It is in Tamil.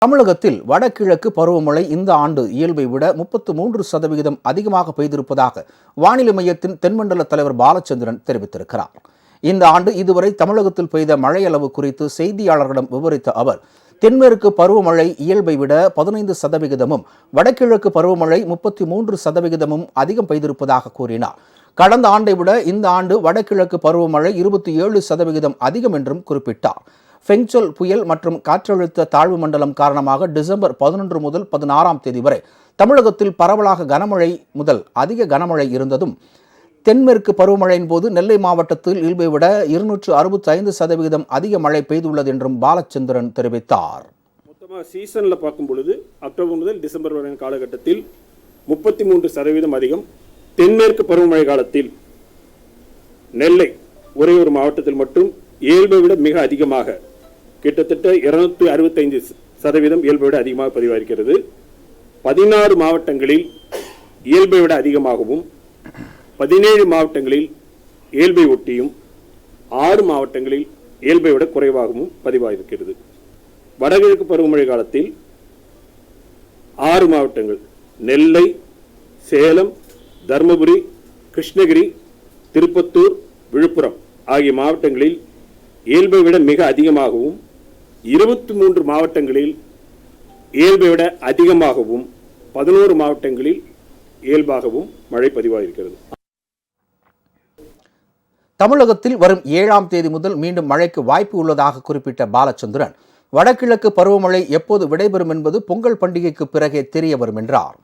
தமிழகத்தில் வடகிழக்கு பருவமழை இந்த ஆண்டு இயல்பை விட 33% அதிகமாக பெய்திருப்பதாக வானிலை மையத்தின் தென்மண்டல தலைவர் பாலச்சந்திரன் தெரிவித்திருக்கிறார். இந்த ஆண்டு இதுவரை தமிழகத்தில் பெய்த மழையளவு குறித்து செய்தியாளர்களிடம் விவரித்த அவர், தென்மேற்கு பருவமழை இயல்பை விட 15%, வடகிழக்கு பருவமழை 33% அதிகம் பெய்திருப்பதாக கூறினார். கடந்த ஆண்டை விட இந்த ஆண்டு வடகிழக்கு பருவமழை 27% அதிகம் என்றும் குறிப்பிட்டார். ஃபெங்சல் புயல் மற்றும் காற்றழுத்த தாழ்வு மண்டலம் காரணமாக டிசம்பர் 11 முதல் 16ஆம் தேதி வரை தமிழகத்தில் பரவலாக கனமழை முதல் அதிக கனமழை இருந்ததும், தென்மேற்கு பருவமழையின் போது நெல்லை மாவட்டத்தில் இயல்பை விட 265% அதிக மழை பெய்துள்ளது என்றும் பாலச்சந்திரன் தெரிவித்தார். மொத்தமாக சீசனில் பார்க்கும் பொழுது அக்டோபர் முதல் டிசம்பர் வரை காலகட்டத்தில் 33% அதிகம். தென்மேற்கு பருவமழை காலத்தில் நெல்லை ஒரே ஒரு மாவட்டத்தில் மட்டும் இயல்பை விட மிக அதிகமாக கிட்டத்தட்ட 265% இயல்பை விட அதிகமாக பதிவாகிறது. 16 மாவட்டங்களில் இயல்பை விட அதிகமாகவும், 17 மாவட்டங்களில் இயல்பை ஒட்டியும், 6 மாவட்டங்களில் இயல்பை விட குறைவாகவும் பதிவாகியிருக்கிறது. வடகிழக்கு பருவமழை காலத்தில் 6 மாவட்டங்கள் நெல்லை, சேலம், தருமபுரி, கிருஷ்ணகிரி, திருப்பத்தூர், விழுப்புரம் ஆகிய மாவட்டங்களில் இயல்பை விட மிக அதிகமாகவும், 23 மாவட்டங்களில் இயல்பை விட அதிகமாகவும், 11 மாவட்டங்களில் இயல்பாகவும் மழை பதிவாகியிருக்கிறது. தமிழகத்தில் வரும் 7ஆம் தேதி முதல் மீண்டும் மழைக்கு வாய்ப்பு உள்ளதாக குறிப்பிட்ட பாலச்சந்திரன், வடகிழக்கு பருவமழை எப்போது விடைபெறும் என்பது பொங்கல் பண்டிகைக்கு பிறகே தெரிய வரும் என்றார்.